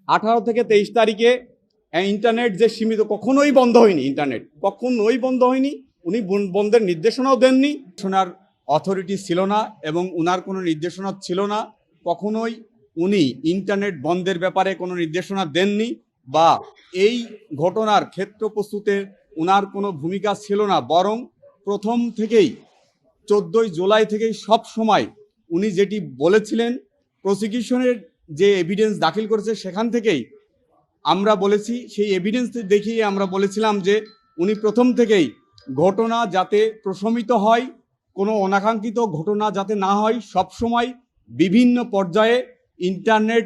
18 থেকে 23 তারিখে ইন্টারনেট যে সীমিত, কখনোই বন্ধ হয়নি, ইন্টারনেট কখনোই বন্ধ হয়নি। উনি বন্ধের নির্দেশনাও দেননি, শোনার অথরিটি ছিল না এবং উনার কোনো নির্দেশনা ছিল না। কখনোই উনি ইন্টারনেট বন্ধের ব্যাপারে কোনো নির্দেশনা দেননি বা এই ঘটনার ক্ষেত্র প্রস্তুতে উনার কোনো ভূমিকা ছিল না। বরং প্রথম থেকেই 14 জুলাই থেকেই সব সময় উনি যেটি বলেছিলেন, প্রসিকিউশনের যে এভিডেন্স দাখিল করেছে সেখান থেকেই আমরা বলেছি, সেই এভিডেন্স দেখিয়ে আমরা বলেছিলাম যে উনি প্রথম থেকেই ঘটনা যাতে প্রশমিত হয়, কোনো অনাকাঙ্ক্ষিত ঘটনা যাতে না হয়, সবসময় বিভিন্ন পর্যায়ে ইন্টারনেট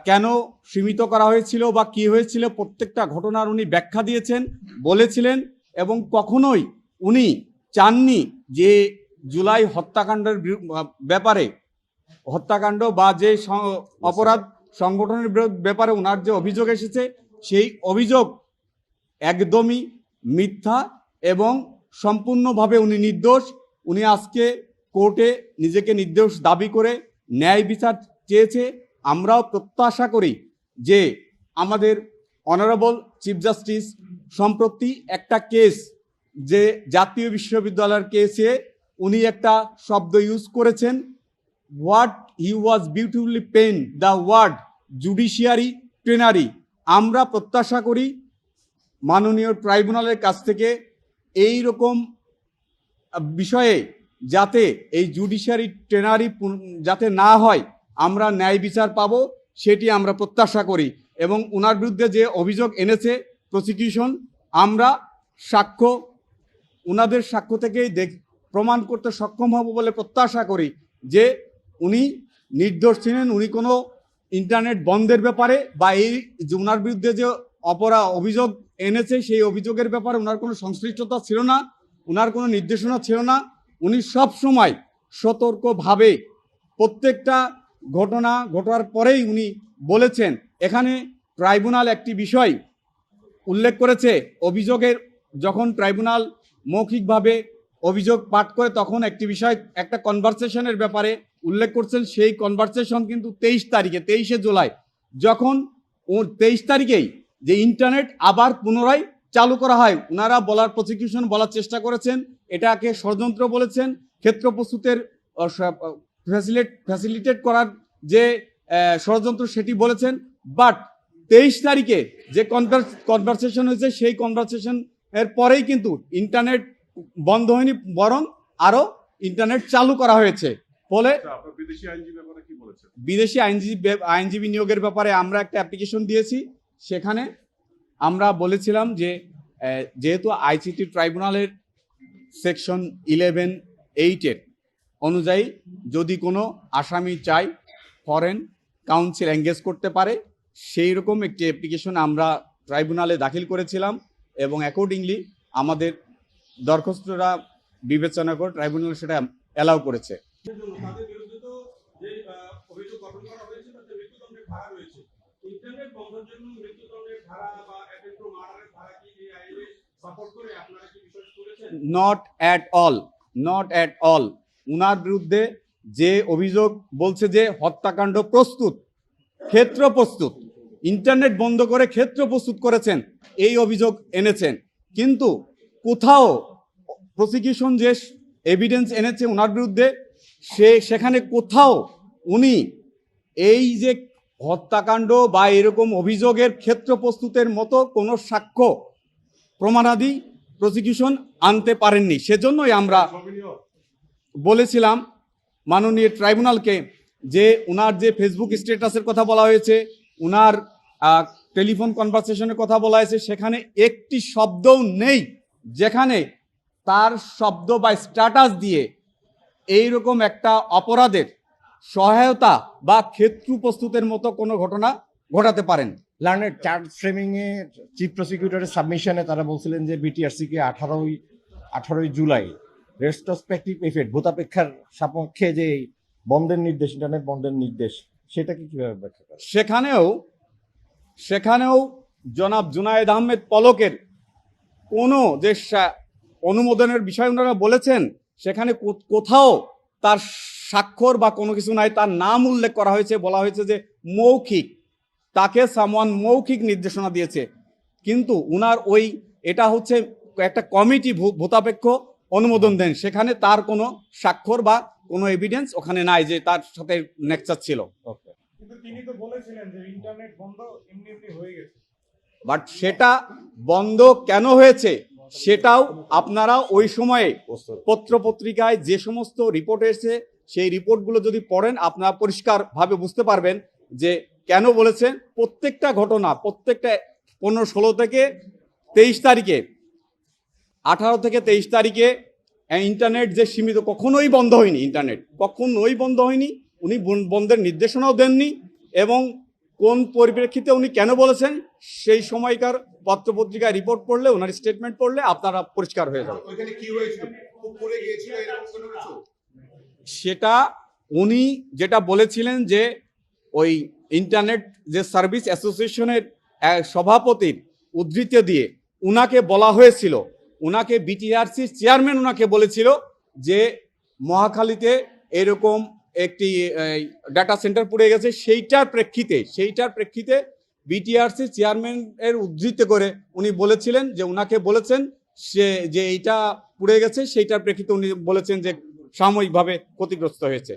কেন সীমিত করা হয়েছিল বা কী হয়েছিল প্রত্যেকটা ঘটনার উনি ব্যাখ্যা দিয়েছেন, বলেছিলেন। এবং কখনোই উনি চাননি যে জুলাই হত্যাকাণ্ডের ব্যাপারে, হত্যাকাণ্ড বা যে অপরাধ সংগঠনের ব্যাপারে ওনার যে অভিযোগ এসেছে সেই অভিযোগ একদমই মিথ্যা এবং সম্পূর্ণভাবে উনি নির্দোষ। উনি আজকে কোর্টে নিজেকে নির্দোষ দাবি করে ন্যায় বিচার চেয়েছে। আমরাও প্রত্যাশা করি যে আমাদের অনারেবল চিফ জাস্টিস সম্প্রতি একটা কেস, যে জাতীয় বিশ্ববিদ্যালয়ের কেসে উনি একটা শব্দ ইউজ করেছেন, what he was beautifully pen the word judiciary ট্রেনারি। আমরা প্রত্যাশা করি মাননীয় ট্রাইব্যুনালের কাছ থেকে এই রকম বিষয়ে যাতে এই জুডিশিয়ারি ট্রেনারি যাতে না হয়, আমরা ন্যায় বিচার পাব সেটি আমরা প্রত্যাশা করি। এবং ওনার বিরুদ্ধে যে অভিযোগ এনেছে প্রসিকিউশন, আমরা সাক্ষ্য, ওনাদের সাক্ষ্য থেকেই প্রমাণ করতে সক্ষম হব বলে প্রত্যাশা করি যে উনি নির্দোষ ছিলেন। উনি কোনো ইন্টারনেট বন্ধের ব্যাপারে বা এই যে ওনার বিরুদ্ধে যে অভিযোগ এনেছে সেই অভিযোগের ব্যাপারে ওনার কোনো সংশ্লিষ্টতা ছিল না, ওনার কোনো নির্দেশনা ছিল না। উনি সব সময় সতর্কভাবে প্রত্যেকটা ঘটনা ঘটার পরেই উনি বলেছেন। এখানে ট্রাইব্যুনাল একটি বিষয় উল্লেখ করেছে, অভিযোগের যখন ট্রাইব্যুনাল মৌখিকভাবে অভিযোগ পাঠ করে তখন একটি বিষয়, একটা কনভারসেশনের ব্যাপারে উল্লেখ করছেন। সেই কনভারসেশন কিন্তু 23 জুলাই, যখন 23 তারিখেই যে ইন্টারনেট আবার পুনরায় চালু করা হয়, ওনারা বলার, প্রসিকিউশন বলার চেষ্টা করেছেন এটাকে ষড়যন্ত্র বলেছেন, ক্ষেত্র প্রস্তুতের ফ্যাসিলিটেট করার যে ষড়যন্ত্র সেটি বলেছেন। বাট 23 তারিখে যে কনভারসেশন হয়েছে সেই কনভারসেশন এর পরেই কিন্তু ইন্টারনেট বন্ধ হয়নি, বরং আরো ইন্টারনেট চালু করা হয়েছে। ফলে বিদেশি আইনজীবী নিয়োগের ব্যাপারে আমরা একটা অ্যাপ্লিকেশন দিয়েছি। সেখানে আমরা বলেছিলাম যে যেহেতু আইসিটি ট্রাইব্যুনালের সেকশন 11(8) অনুযায়ী যদি কোনো আসামি চায় ফরেন কাউন্সিল এঙ্গেজ করতে পারে, সেই রকম একটি অ্যাপ্লিকেশন আমরা ট্রাইব্যুনালে দাখিল করেছিলাম এবং অ্যাকর্ডিংলি আমাদের দরখাস্তরা বিবেচনা করে ট্রাইব্যুনাল সেটা অ্যালাউ করেছে। Not at all. উনার বিরুদ্ধে যে অভিযোগ বলছে যে হত্যাকাণ্ড প্রস্তুত, ক্ষেত্র প্রস্তুত, ইন্টারনেট বন্ধ করে ক্ষেত্র প্রস্তুত করেছেন, এই অভিযোগ এনেছেন। কিন্তু কোথাও প্রসিকিউশন যে এভিডেন্স এনেছে ওনার বিরুদ্ধে, সেখানে কোথাও উনি এই যে হত্যাকাণ্ড বা এরকম অভিযোগের ক্ষেত্র প্রস্তুতের মতো কোনো সাক্ষ্য প্রমাণাদি প্রসিকিউশন আনতে পারেননি। সেজন্যই আমরা বলেছিলাম মাননীয় ট্রাইব্যুনালকে যে ওনার যে ফেসবুক স্ট্যাটাসের কথা বলা হয়েছে, ওনার টেলিফোন কনভারসেশনের কথা বলা হয়েছে, সেখানে একটি শব্দও নেই যেখানে তার শব্দ বা স্ট্যাটাস দিয়ে এই রকম একটা অপরাধের সহায়তা বা ক্ষেত্র প্রস্তুতের মতো কোনো ঘটনা ঘটাতে পারেন। লার্নের চার্জ ফ্রেমিং এ চিফ প্রসিকিউটরের সাবমিশনে তারা বলছিলেন যে বিটিআরসি কে 18 জুলাই রেট্রোস্পেক্টিভ এফেক্ট ভূতাপেক্ষার সাপেক্ষে যে বন্ধের নির্দেশ, ইন্টারনেট বন্ধের নির্দেশ, সেটাকে কিভাবে ব্যাখ্যা করেন? সেখানেও জনাব জুনায়েদ আহমেদ পলকের কোনো যে অনুমোদনের বিষয় ওনারা বলেছেন, সেখানে কোথাও তার স্বাক্ষর বা কোনো কিছু নাই, তার নাম উল্লেখ করা হয়েছে, বলা হয়েছে যে মৌখিক, তাকে সামওয়ান মৌখিক নির্দেশনা দিয়েছে, কিন্তু উনার এটা হচ্ছে একটা কমিটি ভূতাপেক্ষ অনুমোদন দেন, সেখানে তার কোনো স্বাক্ষর বা কোনো এভিডেন্স ওখানে নাই যে তার সাথে নেকচার ছিল। কিন্তু তিনি তো বলেছিলেন যে ইন্টারনেট বন্ধ এমনি এমনি হয়ে গেছে। বাট সেটা বন্ধ কেন হয়েছে সেটাও আপনারা ওই সময়ে পত্রপত্রিকায় যে সমস্ত রিপোর্ট এসেছে সেই রিপোর্টগুলো যদি পড়েন আপনারা পরিষ্কারভাবে বুঝতে পারবেন যে কেন বলেছেন। প্রত্যেকটা ঘটনা, প্রত্যেকটা 15-16 থেকে 23 তারিখে, 18 থেকে 23 তারিখে ইন্টারনেট যে সীমিত, কখনোই বন্ধ হয়নি, ইন্টারনেট কখনোই বন্ধ হয়নি। উনি বন্ধের নির্দেশনাও দেননি, এবং কোন পরিপ্রেক্ষিতে উনি কেন বলেছেন সেই সময়কার পত্রপত্রিকায় রিপোর্ট পড়লে, ওনার স্টেটমেন্ট পড়লে আপনারা পরিষ্কার হয়ে যাবে। ওইখানে কি হয়েছিল? খুব পড়ে গিয়েছিল এরকম কোনো কিছু? সেটা উনি যেটা বলেছিলেন যে ওই ইন্টারনেট যে সার্ভিস অ্যাসোসিয়েশনের সভাপতির উদ্ধৃতি দিয়ে উনাকে বলা হয়েছিল, উনাকে বিটিআরসির চেয়ারম্যান উনাকে বলেছিল যে মহাখালীতে এরকম একটি ডাটা সেন্টার পড়ে গেছে, সেইটার প্রেক্ষিতে বিটিআরসি চেয়ারম্যানের উদ্ধৃতি করে উনি বলেছিলেন যে উনাকে বলেছেন সে যে এইটা পুড়ে গেছে, সেইটার প্রেক্ষিতে উনি বলেছেন যে সাময়িকভাবে ক্ষতিগ্রস্ত হয়েছে।